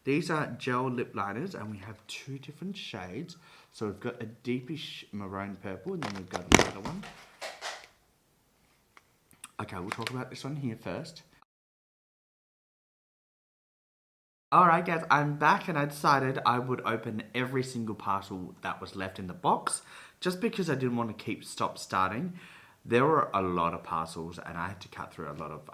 These are gel lip liners, and we have two different shades. So we've got a deepish maroon purple, and then we've got another one. Okay, we'll talk about this one here first. Alright guys, I'm back and I decided I would open every single parcel that was left in the box just because I didn't want to stop starting. There were a lot of parcels and I had to cut through a lot of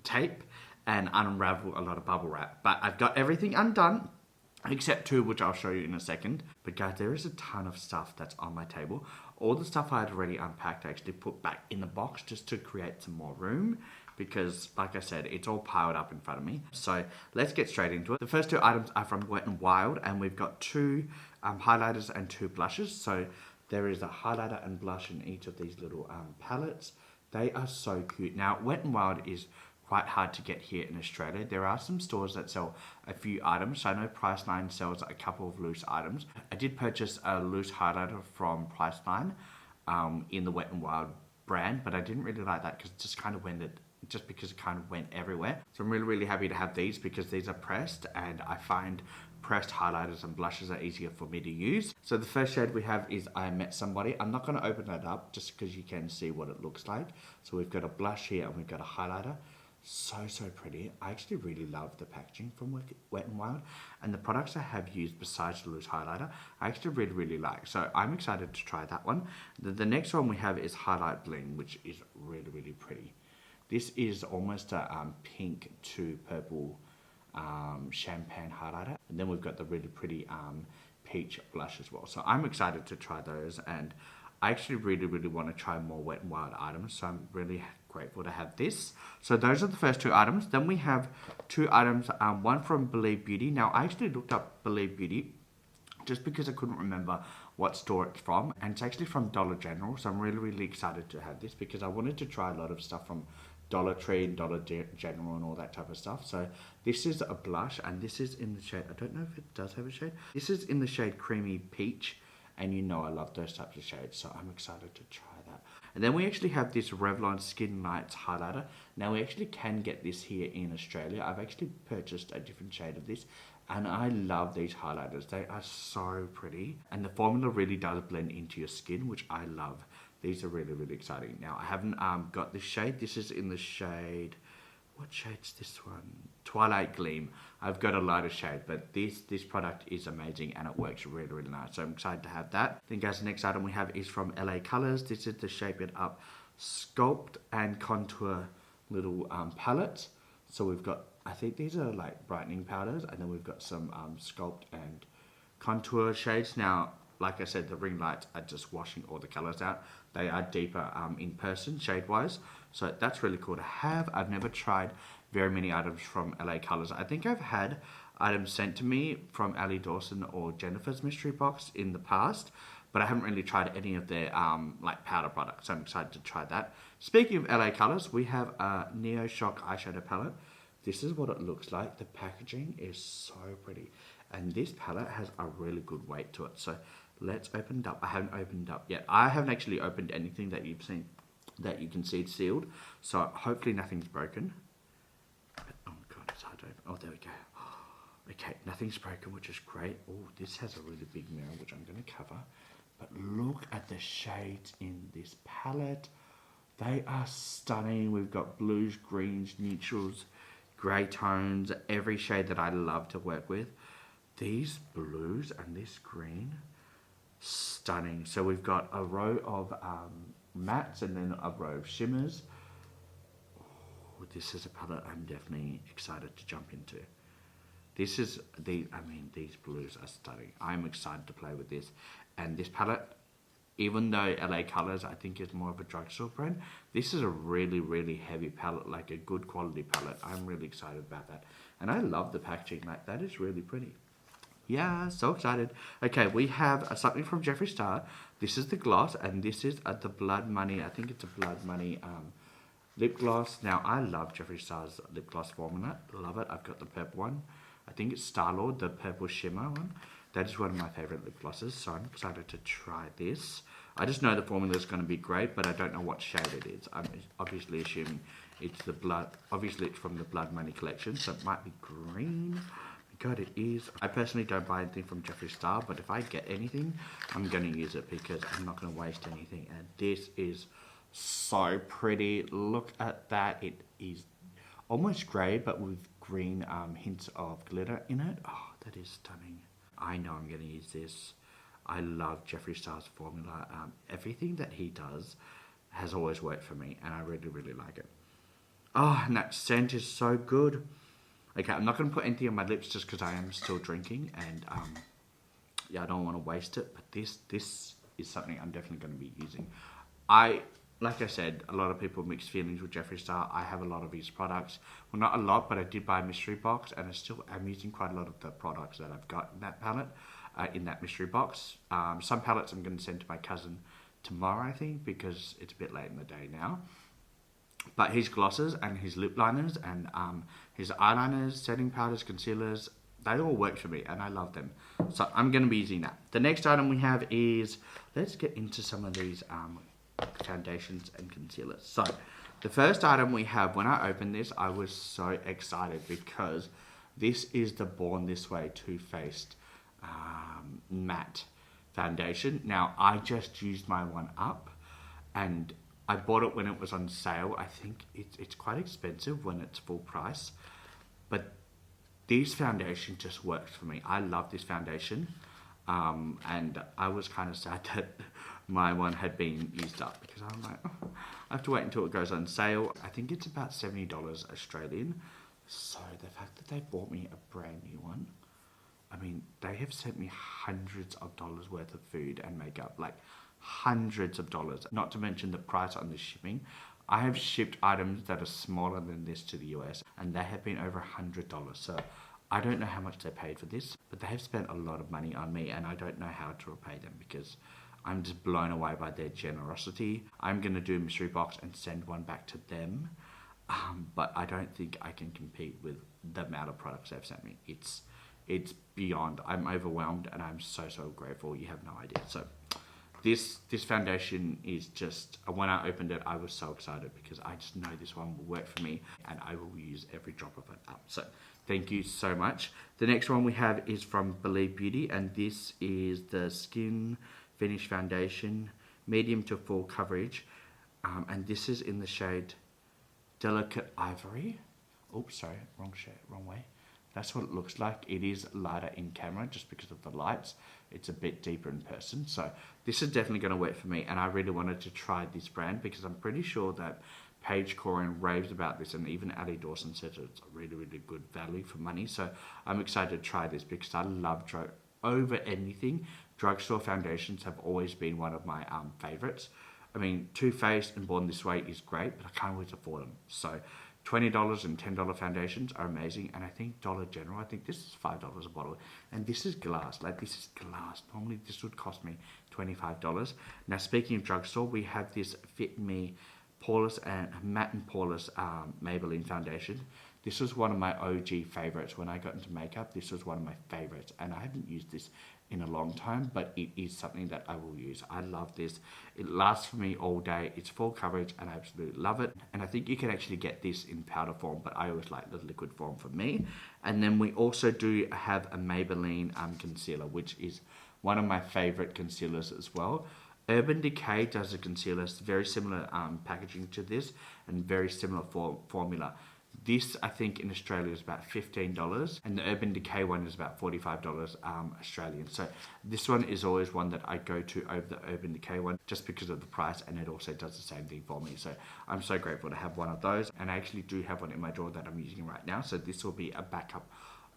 tape and unravel a lot of bubble wrap. But I've got everything undone except two, which I'll show you in a second. But guys, there is a ton of stuff that's on my table. All the stuff I had already unpacked I actually put back in the box just to create some more room, because like I said, it's all piled up in front of me. So let's get straight into it. The first two items are from Wet n Wild, and we've got two highlighters and two blushes. So there is a highlighter and blush in each of these little palettes. They are so cute. Now, Wet n Wild is quite hard to get here in Australia. There are some stores that sell a few items. So I know Priceline sells a couple of loose items. I did purchase a loose highlighter from Priceline in the Wet n Wild brand, but I didn't really like that because it kind of went everywhere. So I'm really happy to have these because these are pressed, and I find pressed highlighters and blushes are easier for me to use. So the first shade we have is I Met Somebody. I'm not going to open it up just because you can see what it looks like. So we've got a blush here and we've got a highlighter. So pretty. I actually really love the packaging from Wet n Wild, and the products I have used besides the loose highlighter I actually really like. So I'm excited to try that one. The next one we have is Highlight Bling, which is really pretty. This is almost a pink to purple champagne highlighter, and then we've got the really pretty peach blush as well. So I'm excited to try those, and I actually really want to try more Wet n Wild items, so I'm really grateful to have this. So those are the first two items. Then we have two items, one from Believe Beauty. Now I actually looked up Believe Beauty just because I couldn't remember what store it's from, and it's actually from Dollar General. So I'm really excited to have this because I wanted to try a lot of stuff from Dollar Tree and Dollar General and all that type of stuff. So this is a blush, and this is in the shade, I don't know if it does have a shade. This is in the shade Creamy Peach, and you know I love those types of shades, so I'm excited to try that. And then we actually have this Revlon Skin Lights highlighter. Now we actually can get this here in Australia. I've actually purchased a different shade of this, and I love these highlighters. They are so pretty, and the formula really does blend into your skin, which I love. These are really exciting. Now I haven't got this shade. This is in the shade, what shade's this one? Twilight Gleam. I've got a lighter shade, but this product is amazing and it works really nice. So I'm excited to have that. Then guys, the next item we have is from LA Colors. This is the Shape It Up Sculpt and Contour little palette. So we've got, I think these are like brightening powders, and then we've got some sculpt and contour shades. Now, like I said, the ring lights are just washing all the colors out. They are deeper in person, shade-wise. So that's really cool to have. I've never tried very many items from LA Colors. I think I've had items sent to me from Ali Dawson or Jennifer's Mystery Box in the past, but I haven't really tried any of their like powder products. So I'm excited to try that. Speaking of LA Colors, we have a Neo Shock eyeshadow palette. This is what it looks like. The packaging is so pretty, and this palette has a really good weight to it. So let's open it up. I haven't opened it up yet. I haven't actually opened anything that you've seen that you can see it's sealed. So hopefully nothing's broken. Oh god, it's hard to open. Oh, there we go. Okay, nothing's broken, which is great. Oh, this has a really big mirror, which I'm going to cover. But look at the shades in this palette. They are stunning. We've got blues, greens, neutrals, grey tones, every shade that I love to work with. These blues and this green, stunning. So we've got a row of mattes and then a row of shimmers. Oh, this is a palette I'm definitely excited to jump into. This is these blues are stunning. I'm excited to play with this. And this palette, even though LA Colors I think is more of a drugstore brand, this is a really heavy palette, like a good quality palette. I'm really excited about that. And I love the packaging, like that is really pretty. Yeah, so excited. Okay, we have something from Jeffree Star. This is the gloss, and this is the Blood Money. I think it's a Blood Money lip gloss. Now, I love Jeffree Star's lip gloss formula. Love it. I've got the purple one. I think it's Star-Lord, the purple shimmer one. That is one of my favorite lip glosses, so I'm excited to try this. I just know the formula is going to be great, but I don't know what shade it is. I'm obviously assuming it's the blood. Obviously, it's from the Blood Money collection, so it might be green. God, it is. I personally don't buy anything from Jeffree Star, but if I get anything, I'm going to use it because I'm not going to waste anything. And this is so pretty. Look at that. It is almost grey, but with green hints of glitter in it. Oh, that is stunning. I know I'm going to use this. I love Jeffree Star's formula. Everything that he does has always worked for me, and I really, really like it. Oh, and that scent is so good. Okay, I'm not going to put anything on my lips just because I am still drinking, and yeah, I don't want to waste it. But this is something I'm definitely going to be using. Like I said, a lot of people have mixed feelings with Jeffree Star. I have a lot of his products. Well, not a lot, but I did buy a mystery box, and I still am using quite a lot of the products that I've got in that palette, in that mystery box. Some palettes I'm going to send to my cousin tomorrow, I think, because it's a bit late in the day now. But his glosses and his lip liners and his eyeliners, setting powders, concealers, they all work for me and I love them. So I'm going to be using that. The next item we have is, let's get into some of these foundations and concealers. So the first item we have, when I opened this, I was so excited because this is the Born This Way Too Faced matte foundation. Now, I just used my one up and I bought it when it was on sale. I think it's quite expensive when it's full price, but this foundation just works for me. I love this foundation, and I was kind of sad that my one had been used up because I'm like, oh, I have to wait until it goes on sale. I think it's about $70 Australian. So the fact that they bought me a brand new one, I mean, they have sent me hundreds of dollars worth of food and makeup, like hundreds of dollars, not to mention the price on the shipping. I have shipped items that are smaller than this to the US and they have been over $100. So I don't know how much they paid for this, but they have spent a lot of money on me and I don't know how to repay them because I'm just blown away by their generosity. I'm going to do a mystery box and send one back to them, but I don't think I can compete with the amount of products they've sent me. It's beyond. I'm overwhelmed and I'm so grateful. You have no idea. So this foundation is just, when I opened it, I was so excited because I just know this one will work for me and I will use every drop of it up. So thank you so much. The next one we have is from Believe Beauty, and this is the Skin Finish Foundation, medium to full coverage. And this is in the shade Delicate Ivory. Oops, sorry, wrong shade, wrong way. That's what it looks like. It is lighter in camera just because of the lights. It's a bit deeper in person. So this is definitely going to work for me. And I really wanted to try this brand because I'm pretty sure that Paige Corin raves about this. And even Ali Dawson says it's a really, really good value for money. So I'm excited to try this because I love over anything. Drugstore foundations have always been one of my favorites. I mean, Too Faced and Born This Way is great, but I can't always afford them. So $20 and $10 foundations are amazing, and I think Dollar General, I think this is $5 a bottle, and this is glass. Like, this is glass. Normally this would cost me $25. Now, speaking of drugstore, we have this Fit Me Poreless and Matte and Poreless Maybelline foundation. This was one of my OG favorites when I got into makeup. This was one of my favorites, and I haven't used this in a long time, but it is something that I will use. I love this. It lasts for me all day. It's full coverage and I absolutely love it. And I think you can actually get this in powder form, but I always like the liquid form for me. And then we also do have a Maybelline concealer, which is one of my favorite concealers as well. Urban Decay does a concealer, it's very similar packaging to this and very similar formula. This, I think, in Australia is about $15, and the Urban Decay one is about $45 Australian. So this one is always one that I go to over the Urban Decay one just because of the price, and it also does the same thing for me. So I'm so grateful to have one of those, and I actually do have one in my drawer that I'm using right now. So this will be a backup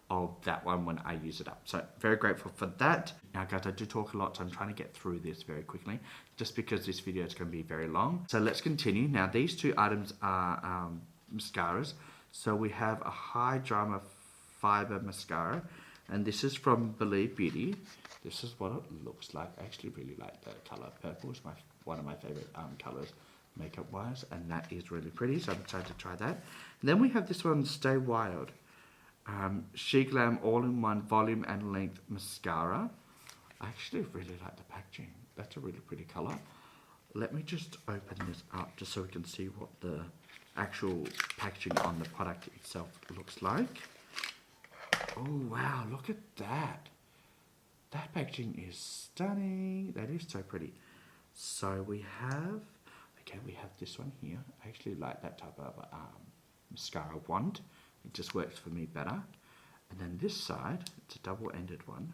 of that one when I use it up. So very grateful for that. Now guys, I do talk a lot, so I'm trying to get through this very quickly just because this video is going to be very long. So let's continue. Now these two items are mascaras. So we have a High Drama Fiber Mascara, and this is from Believe Beauty. This is what it looks like. I actually really like the color. Purple is one of my favorite colors makeup wise, and that is really pretty, so I'm excited to try that. And then we have this one, Stay Wild. She Glam All-in-One Volume and Length Mascara. I actually really like the packaging. That's a really pretty color. Let me just open this up just so we can see what the actual packaging on the product itself looks like. Oh, wow, look at that. That packaging is stunning. That is so pretty. So we have, okay, we have this one here. I actually like that type of mascara wand. It just works for me better. And then this side, it's a double-ended one.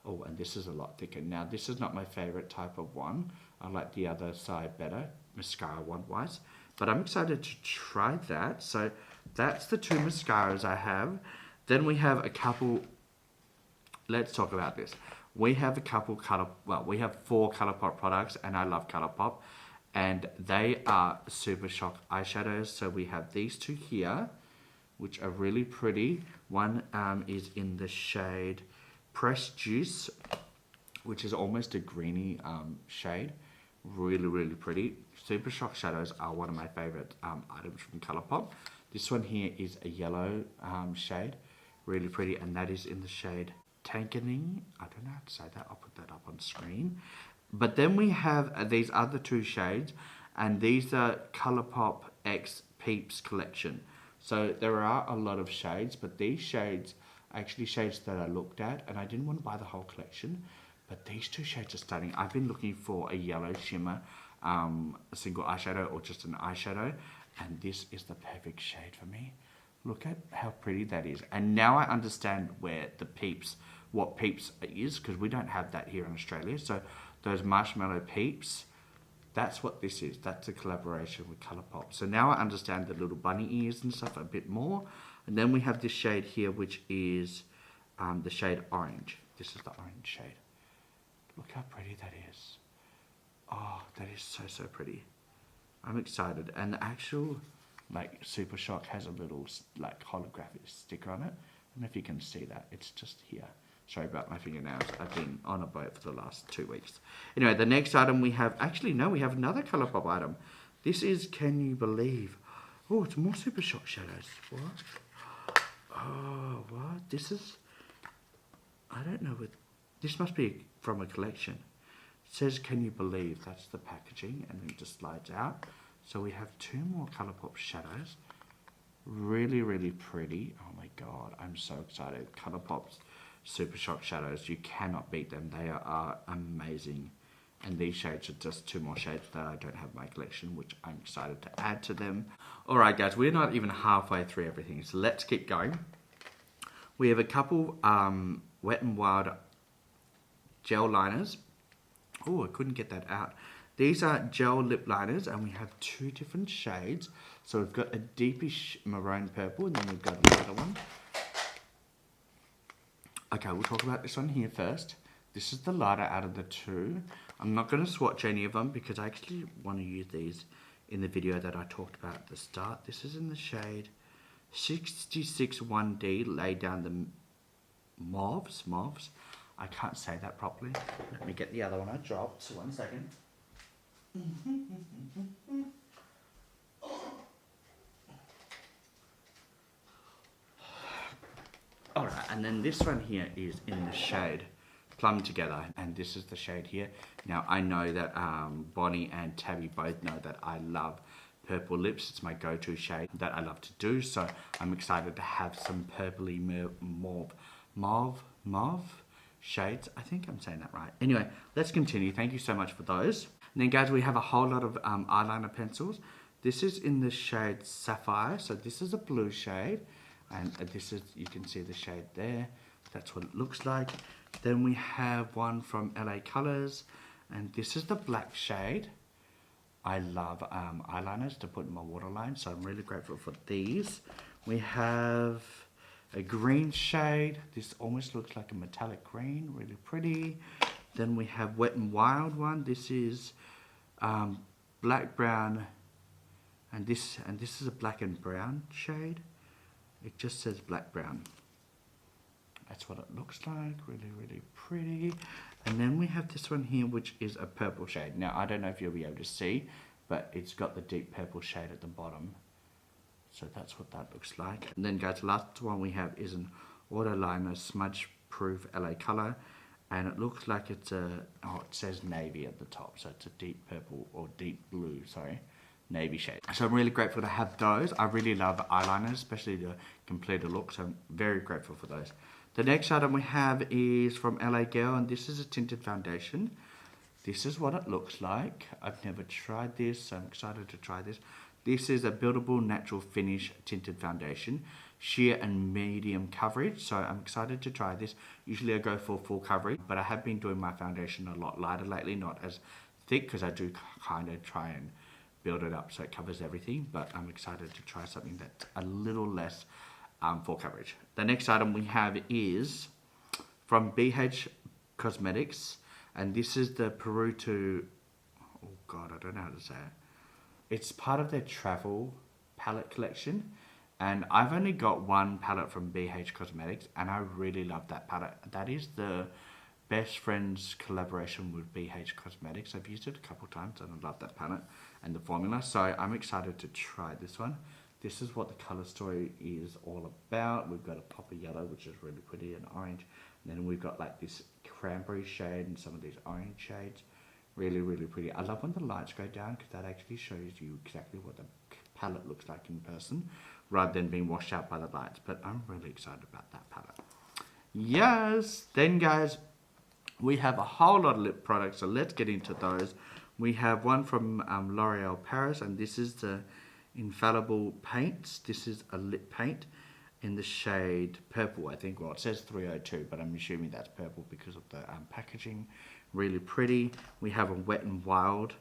Oh, and this is a lot thicker. Now, this is not my favorite type of one. I like the other side better, mascara wand-wise. But I'm excited to try that. So that's the two mascaras I have. Then we have a couple, let's talk about this. We have a couple we have 4 ColourPop products, and I love ColourPop. And they are Super Shock eyeshadows. So we have these two here, which are really pretty. One is in the shade Pressed Juice, which is almost a greeny shade. Really, really pretty. Super Shock shadows are one of my favorite items from ColourPop. This one here is a yellow shade. Really pretty, and that is in the shade Tankening. I don't know how to say that. I'll put that up on screen. But then we have these other 2 shades, and these are ColourPop X Peeps collection. So there are a lot of shades, but these shades are actually shades that I looked at, and I didn't want to buy the whole collection, but these 2 shades are stunning. I've been looking for a yellow shimmer, a single eyeshadow or just an eyeshadow, and this is the perfect shade for me. Look at how pretty that is. And now I understand what Peeps is, because we don't have that here in Australia. So those marshmallow Peeps, that's what this is. That's a collaboration with ColourPop. So now I understand the little bunny ears and stuff a bit more. And then we have this shade here, which is the shade Orange. This is the orange shade. Look how pretty that is. Oh, that is so, so pretty. I'm excited. And the actual Super Shock has a little holographic sticker on it. I don't know if you can see that. It's just here. Sorry about my fingernails. I've been on a boat for the last 2 weeks. Anyway, the next item we have... Actually, no, we have another ColourPop item. This is Can You Believe? Oh, it's more Super Shock shadows. What? Oh, what? This is... I don't know what... This must be from a collection. It says Can You Believe? That's the packaging, and then it just slides out. So we have 2 more ColourPop shadows. Really, really pretty. Oh my god, I'm so excited. ColourPop's Super Shock shadows, you cannot beat them. They are amazing. And these shades are just 2 more shades that I don't have in my collection, which I'm excited to add to them. Alright guys, we're not even halfway through everything, so let's keep going. We have a couple Wet n Wild gel liners. Oh, I couldn't get that out. These are gel lip liners, and we have 2 different shades. So we've got a deepish maroon purple, and then we've got a lighter one. Okay, we'll talk about this one here first. This is the lighter out of the 2. I'm not going to swatch any of them because I actually want to use these in the video that I talked about at the start. This is in the shade 66 1D, lay down the mauves. I can't say that properly. Let me get the other one I dropped. So 1 second. Alright, and then this one here is in the shade Plum Together, and this is the shade here. Now I know that Bonnie and Tabby both know that I love purple lips. It's my go-to shade that I love to do, so I'm excited to have some purpley mauve shades. I think I'm saying that right. Anyway, let's continue. Thank you so much for those. And then guys, we have a whole lot of eyeliner pencils. This is in the shade Sapphire, so this is a blue shade, and this is, you can see the shade there. That's what it looks like. Then we have one from LA Colors, and this is the black shade. I love eyeliners to put in my waterline, so I'm really grateful for these. We have a green shade. This almost looks like a metallic green, really pretty. Then we have Wet n Wild one. This is black brown, and this is a black and brown shade. It just says black brown. That's what it looks like. Really, really pretty. And then we have this one here, which is a purple shade. Now, I don't know if you'll be able to see, but it's got the deep purple shade at the bottom. So that's what that looks like. And then guys, the last one we have is an Auto Liner Smudge Proof LA Color. And it looks like it's a, it says navy at the top. So it's a deep purple, or deep blue, sorry. navy shade. So I'm really grateful to have those. I really love eyeliners, especially to complete a look, so I'm very grateful for those. The next item we have is from LA Girl, and this is a tinted foundation. This is what it looks like. I've never tried this, so I'm excited to try this. This is a buildable natural finish tinted foundation, sheer and medium coverage, so I'm excited to try this. Usually I go for full coverage, but I have been doing my foundation a lot lighter lately, not as thick, because I do kind of try and build it up so it covers everything, but I'm excited to try something that's a little less full coverage. The next item we have is from BH Cosmetics, and this is the Peru to, oh god, I don't know how to say it. It's part of their travel palette collection, and I've only got one palette from BH Cosmetics, and I really love that palette. That is the Best Friends collaboration with BH Cosmetics. I've used it a couple times and I love that palette and the formula, so I'm excited to try this one. This is what the color story is all about. We've got a pop of yellow, which is really pretty, and orange, and then we've got like this cranberry shade and some of these orange shades. Really, really pretty. I love when the lights go down, because that actually shows you exactly what the palette looks like in person, rather than being washed out by the lights. But I'm really excited about that palette. Yes! Then guys, we have a whole lot of lip products, so let's get into those. We have one from L'Oreal Paris, and this is the Infallible Paints. This is a lip paint in the shade purple, I think. Well, it says 302, but I'm assuming that's purple because of the packaging. Really pretty. We have a Wet n Wild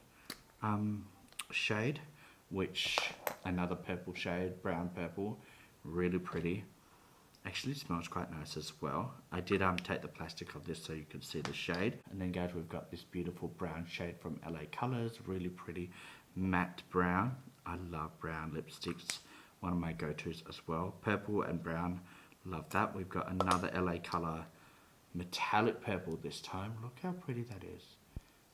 shade, which another purple shade, brown purple, really pretty. Actually smells quite nice as well. I did take the plastic of this so you can see the shade. And then guys, we've got this beautiful brown shade from LA Colors, really pretty matte brown. I love brown lipsticks, one of my go-tos as well. Purple and brown, love that. We've got another LA Color metallic purple this time. Look how pretty that is.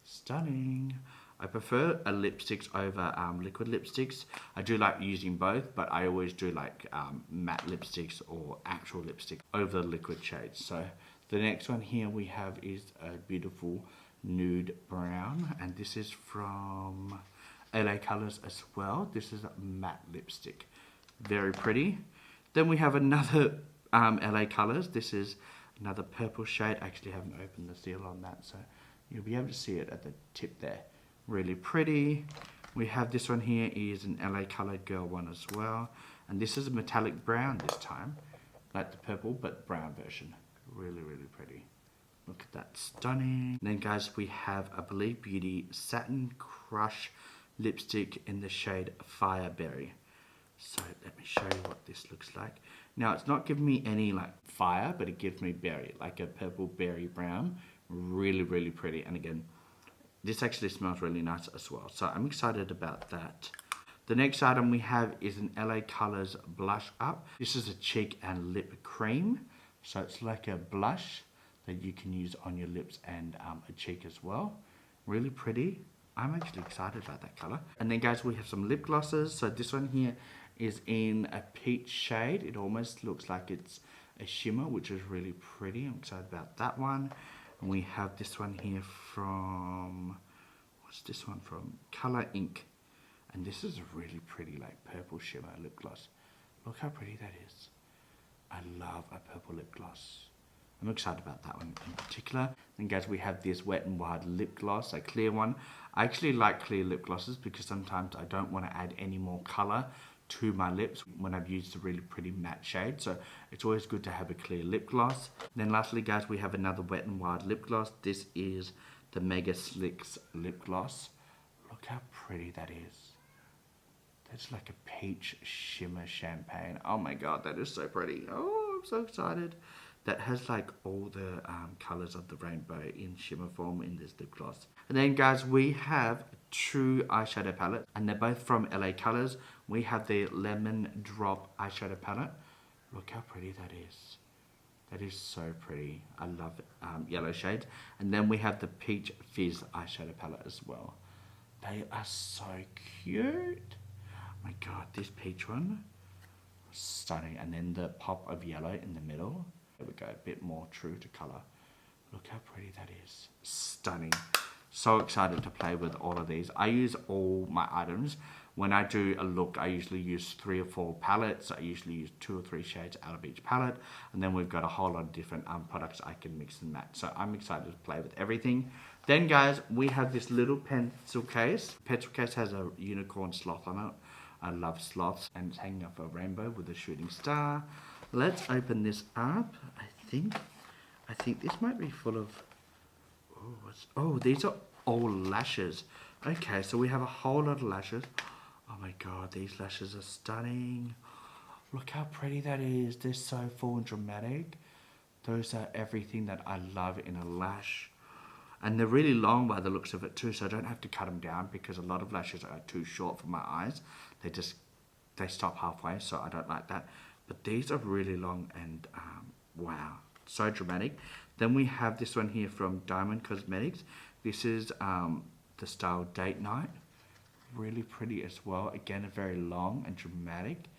Stunning. I prefer lipsticks over liquid lipsticks. I do like using both, but I always do like matte lipsticks or actual lipstick over liquid shades. So the next one here we have is a beautiful nude brown, and this is from LA Colors as well. This is a matte lipstick. Very pretty. Then we have another LA Colors. This is another purple shade. I actually haven't opened the seal on that, so you'll be able to see it at the tip there. Really pretty. We have this one here is an LA Colored Girl one as well, and this is a metallic brown this time, like the purple but brown version. Really, really pretty. Look at that, stunning. And then guys, we have a Believe Beauty Satin Crush lipstick in the shade Fireberry. So let me show you what this looks like. Now it's not giving me any like fire, but it gives me berry, like a purple berry brown. Really, really pretty. And again, this actually smells really nice as well. So I'm excited about that. The next item we have is an LA Colors Blush Up. This is a cheek and lip cream. So it's like a blush that you can use on your lips and a cheek as well. Really pretty. I'm actually excited about that color. And then guys, we have some lip glosses. So this one here is in a peach shade. It almost looks like it's a shimmer, which is really pretty. I'm excited about that one. And we have this one here from, what's this one from? Color Ink. And this is a really pretty like purple shimmer lip gloss. Look how pretty that is. I love a purple lip gloss. I'm excited about that one in particular. Then guys, we have this Wet n Wild lip gloss, a clear one. I actually like clear lip glosses because sometimes I don't want to add any more color to my lips when I've used a really pretty matte shade, so it's always good to have a clear lip gloss. Then lastly guys, we have another Wet n Wild lip gloss. This is the Mega Slicks lip gloss. Look how pretty that is. That's like a peach shimmer champagne. Oh my god, that is so pretty. Oh, I'm so excited. That has like all the colors of the rainbow in shimmer form in this lip gloss. And then guys, we have two eyeshadow palettes, and they're both from LA Colors. We have the Lemon Drop eyeshadow palette. Look how pretty that is. That is so pretty. I love yellow shades. And then we have the Peach Fizz eyeshadow palette as well. They are so cute. Oh my god, this peach one, stunning. And then the pop of yellow in the middle. There we go, a bit more true to color. Look how pretty that is. Stunning. So excited to play with all of these. I use all my items. When I do a look, I usually use 3 or 4 palettes. I usually use 2 or 3 shades out of each palette. And then we've got a whole lot of different products I can mix and match. So I'm excited to play with everything. Then guys, we have this little pencil case. Pencil case has a unicorn sloth on it. I love sloths. And it's hanging off a rainbow with a shooting star. Let's open this up. I think this might be full of... Oh, these are all lashes. Okay, so we have a whole lot of lashes. Oh my god, these lashes are stunning. Look how pretty that is. They're so full and dramatic. Those are everything that I love in a lash. And they're really long by the looks of it too, so I don't have to cut them down because a lot of lashes are too short for my eyes. They stop halfway, so I don't like that. But these are really long and wow, so dramatic. Then we have this one here from Diamond Cosmetics. This is the style Date Night. Really pretty as well. Again, very long and dramatic.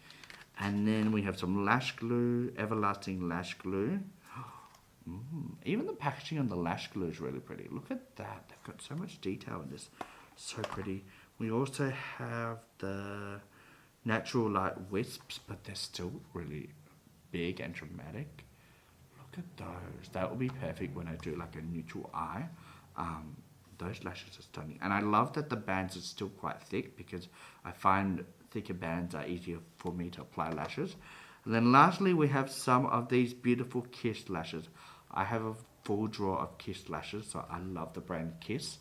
And then we have some lash glue, Everlasting Lash Glue. Even the packaging on the lash glue is really pretty. Look at that. They've got so much detail in this. So pretty. We also have the Natural Light Wisps, but they're still really big and dramatic. Look at those. That will be perfect when I do like a neutral eye. Those lashes are stunning. And I love that the bands are still quite thick because I find thicker bands are easier for me to apply lashes. And then lastly, we have some of these beautiful Kiss lashes. I have a full drawer of Kiss lashes, so I love the brand Kiss.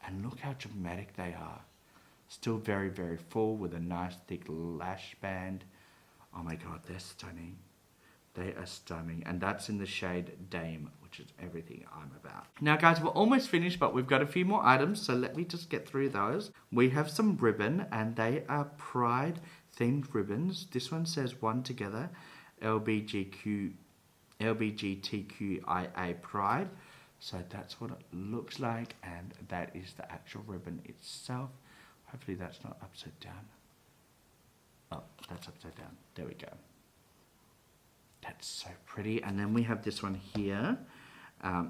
And look how dramatic they are. Still very, very full with a nice thick lash band. Oh my god, they're stunning. They are stunning. And that's in the shade Dame, which is everything I'm about. Now guys, we're almost finished, but we've got a few more items, so let me just get through those. We have some ribbon, and they are Pride themed ribbons. This one says One Together, LGBTQIA Pride. So that's what it looks like, and that is the actual ribbon itself. Hopefully that's not upside down. Oh, that's upside down. There we go. That's so pretty. And then we have this one here,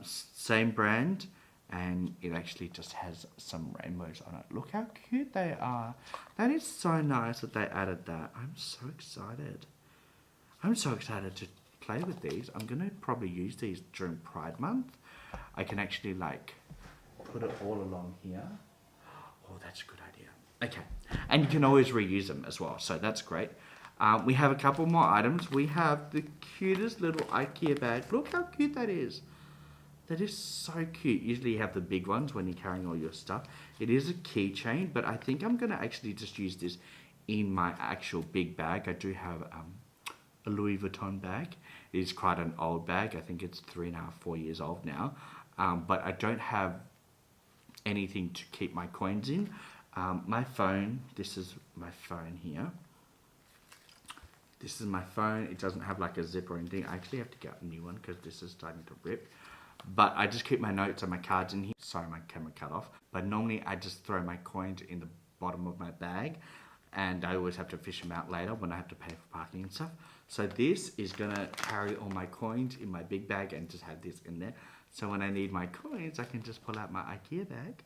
same brand, and it actually just has some rainbows on it. Look how cute they are. That is so nice that they added that. I'm so excited. I'm so excited to play with these. I'm going to probably use these during Pride Month. I can actually like put it all along here. Oh, that's a good idea. Okay. And you can always reuse them as well, so that's great. We have a couple more items. We have the cutest little IKEA bag. Look how cute that is. That is so cute. Usually you have the big ones when you're carrying all your stuff. It is a keychain, but I think I'm going to actually just use this in my actual big bag. I do have a Louis Vuitton bag. It is quite an old bag. I think it's 3.5, 4 years old now. But I don't have anything to keep my coins in. My phone, this is my phone here. This is my phone. It doesn't have like a zip or anything. I actually have to get a new one because this is starting to rip. But I just keep my notes and my cards in here. Sorry, my camera cut off. But normally I just throw my coins in the bottom of my bag. And I always have to fish them out later when I have to pay for parking and stuff. So this is going to carry all my coins in my big bag and just have this in there. So when I need my coins, I can just pull out my IKEA bag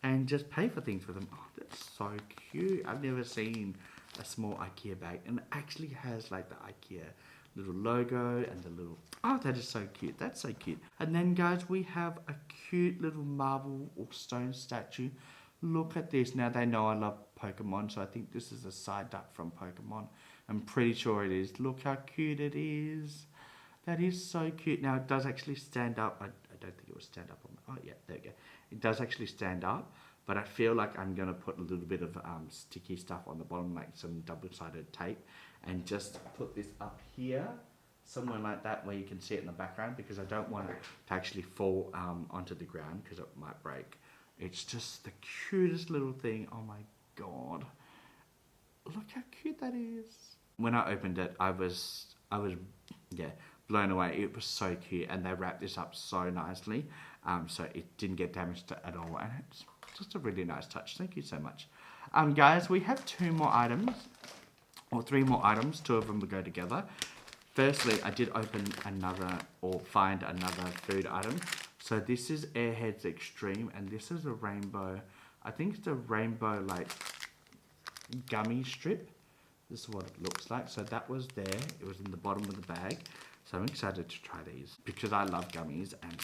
and just pay for things with them. Oh, that's so cute. I've never seen a small IKEA bag, and it actually has like the IKEA little logo and the little... Oh, that is so cute. That's so cute. And then guys, we have a cute little marble or stone statue. Look at this. Now they know I love Pokemon, so I think this is a Psyduck from Pokemon. I'm pretty sure it is. Look how cute it is. That is so cute. Now it does actually stand up. I don't think it will stand up on... Oh yeah, there we go. It does actually stand up. But I feel like I'm going to put a little bit of sticky stuff on the bottom, like some double-sided tape, and just put this up here, somewhere like that, where you can see it in the background, because I don't want it to actually fall onto the ground, because it might break. It's just the cutest little thing. Oh my god. Look how cute that is. When I opened it, I was blown away. It was so cute, and they wrapped this up so nicely, so it didn't get damaged at all, and it's just a really nice touch. Thank you so much. Guys, we have 2 more items, or 3 more items. 2 of them will go together. Firstly, I did open another, or find another food item. So this is Airheads Extreme, and this is a rainbow. I think it's a rainbow like gummy strip. This is what it looks like. So that was there. It was in the bottom of the bag. So I'm excited to try these because I love gummies. And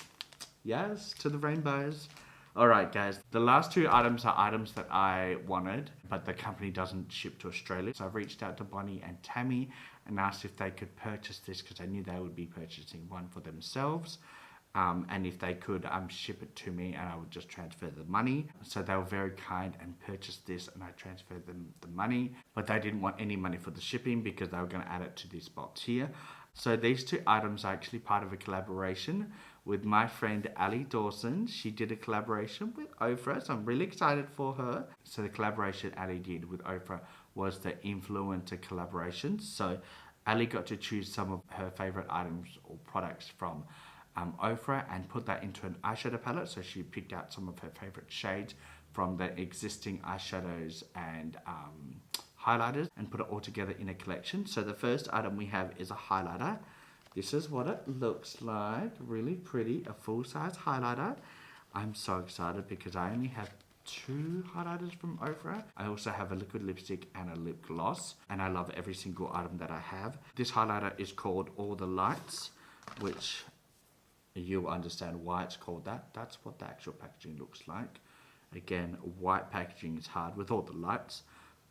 yes, to the rainbows. Alright guys, the last two items are items that I wanted, but the company doesn't ship to Australia. So I've reached out to Bonnie and Tammy and asked if they could purchase this because I knew they would be purchasing one for themselves. And if they could ship it to me and I would just transfer the money. So they were very kind and purchased this and I transferred them the money. But they didn't want any money for the shipping because they were going to add it to this box here. So these two items are actually part of a collaboration with my friend Ali Dawson. She did a collaboration with Ofra, so I'm really excited for her. So the collaboration Ali did with Ofra was the influencer collaboration. So Ali got to choose some of her favorite items or products from Ofra and put that into an eyeshadow palette. So she picked out some of her favorite shades from the existing eyeshadows and highlighters and put it all together in a collection. So the first item we have is a highlighter. This is what it looks like. Really pretty, a full-size highlighter. I'm so excited because I only have 2 highlighters from Ofra. I also have a liquid lipstick and a lip gloss, and I love every single item that I have. This highlighter is called All the Lights, which you'll understand why it's called that. That's what the actual packaging looks like. Again, white packaging is hard with all the lights,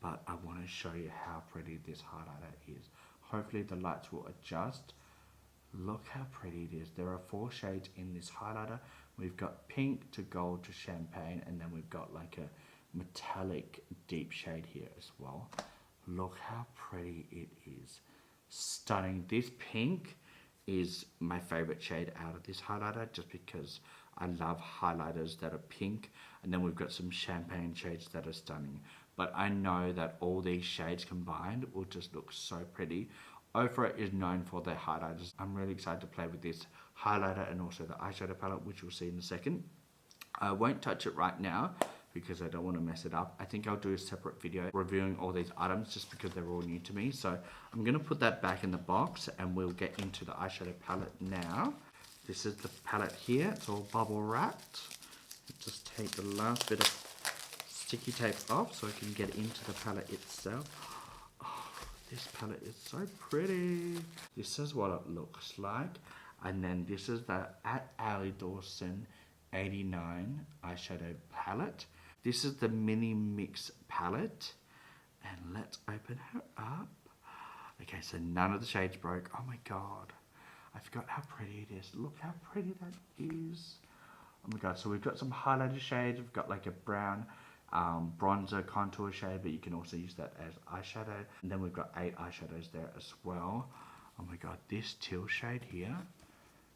but I want to show you how pretty this highlighter is. Hopefully the lights will adjust. Look how pretty it is. There are 4 shades in this highlighter. We've got pink to gold to champagne, and then we've got like a metallic deep shade here as well. Look how pretty it is. Stunning. This pink is my favorite shade out of this highlighter just because I love highlighters that are pink, and then we've got some champagne shades that are stunning. But I know that all these shades combined will just look so pretty. Ofra is known for their highlighters. I'm really excited to play with this highlighter and also the eyeshadow palette, which we'll see in a second. I won't touch it right now because I don't want to mess it up. I think I'll do a separate video reviewing all these items just because they're all new to me. So I'm going to put that back in the box and we'll get into the eyeshadow palette now. This is the palette here. It's all bubble wrapped. Just take the last bit of sticky tape off so I can get into the palette itself. Oh, this palette is so pretty. This is what it looks like. And then this is the at Ali Dawson 89 eyeshadow palette. This is the mini mix palette. And let's open her up. Okay, so none of the shades broke. Oh my god. I forgot how pretty it is. Look how pretty that is. Oh my god, so we've got some highlighter shades. We've got like a brown bronzer contour shade, but you can also use that as eyeshadow. And then we've got 8 eyeshadows there as well. Oh my god, this teal shade here.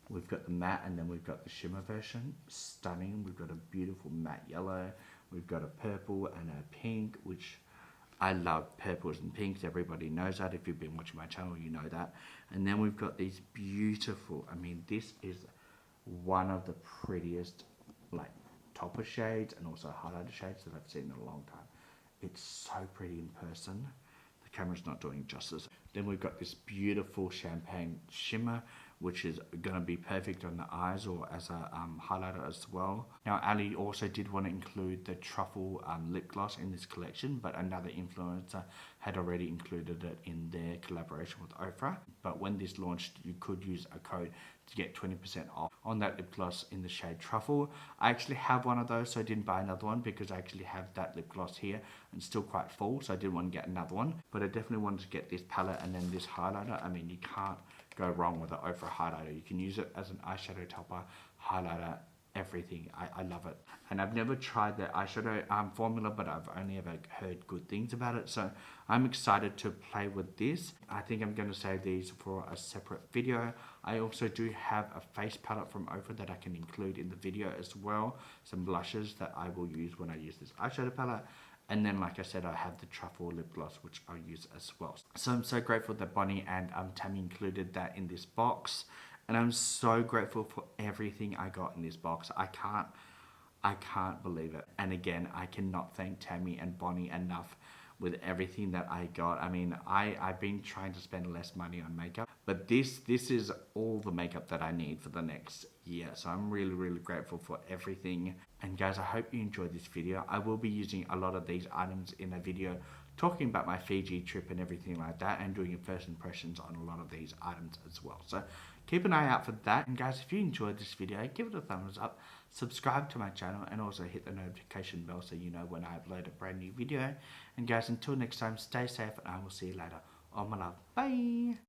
We've got the matte and then we've got the shimmer version. Stunning. We've got a beautiful matte yellow. We've got a purple and a pink, which I love purples and pinks. Everybody knows that. If you've been watching my channel, you know that. And then we've got these beautiful, I mean, this is one of the prettiest like topper shades and also highlighter shades that I've seen in a long time. It's so pretty in person. The camera's not doing justice. Then we've got this beautiful champagne shimmer, which is going to be perfect on the eyes or as a highlighter as well. Now, Ali also did want to include the truffle lip gloss in this collection, but another influencer had already included it in their collaboration with Ofra. But when this launched, you could use a code to get 20% off on that lip gloss in the shade truffle. I actually have one of those, so I didn't buy another one because I actually have that lip gloss here and still quite full, so I didn't want to get another one. But I definitely wanted to get this palette and then this highlighter. I mean, you can't go wrong with the Ofra highlighter. You can use it as an eyeshadow topper, highlighter, everything. I love it. And I've never tried the eyeshadow formula, but I've only ever heard good things about it. So I'm excited to play with this. I think I'm going to save these for a separate video. I also do have a face palette from Ofra that I can include in the video as well. Some blushes that I will use when I use this eyeshadow palette. And then, like I said, I have the truffle lip gloss, which I'll use as well. So I'm so grateful that Bonnie and Tammy included that in this box. And I'm so grateful for everything I got in this box. I can't believe it. And again, I cannot thank Tammy and Bonnie enough. with everything that I got. I mean, I've been trying to spend less money on makeup, but this is all the makeup that I need for the next year. So I'm really, really grateful for everything. And guys, I hope you enjoyed this video. I will be using a lot of these items in a video talking about my Fiji trip and everything like that, and doing first impressions on a lot of these items as well. So keep an eye out for that. And guys, if you enjoyed this video, give it a thumbs up, subscribe to my channel, and also hit the notification bell so you know when I upload a brand new video. And guys, until next time, stay safe, and I will see you later. Oh my love, bye.